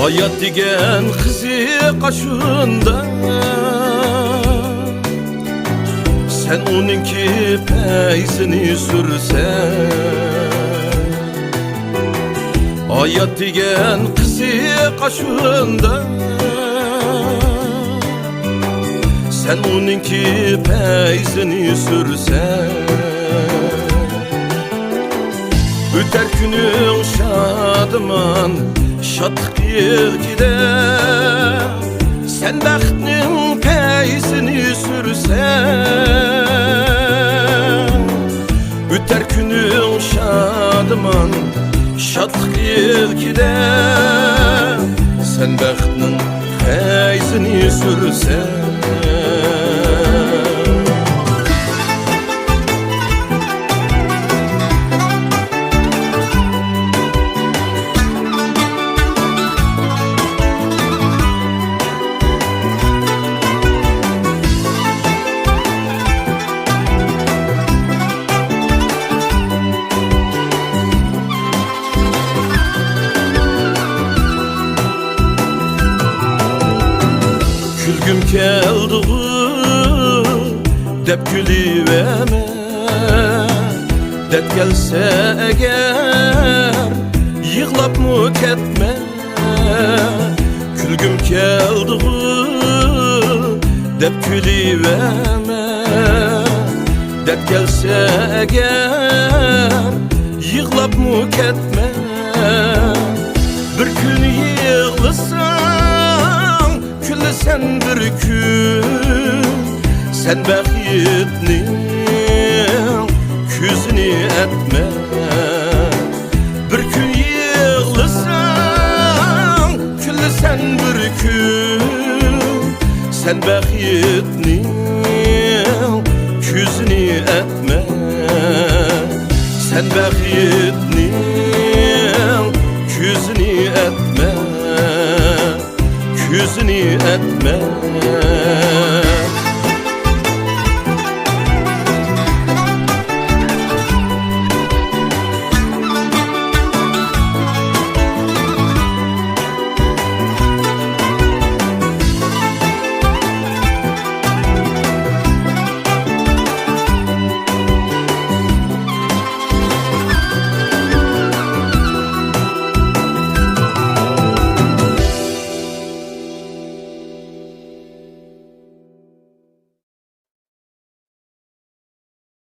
Hayat degen kızı kaşında, sen onunki peysini sürsen. Hayat degen kızı kaşında, sen onunki peysini sürsen. Öter günün şadıman şatlık gider, sen bəxtinin peysini sürsen. Öter günün şadıman şatlık gider, sen bəxtinin peysini sürsen. Külgüm keldi dep gülüveme, dep gelse eğer yığlap mı ketme. Külgüm keldi dep gülüveme, dep gelse eğer yığlap mı ketme. Bir gün yığlısan sen bir gün, sen bəxtinin küzünü etme. Bir gün yığlısan, sen bir gün, sen bəxtinin küzünü etme. Sen bəxtinin küzünü etme, küzünü etme.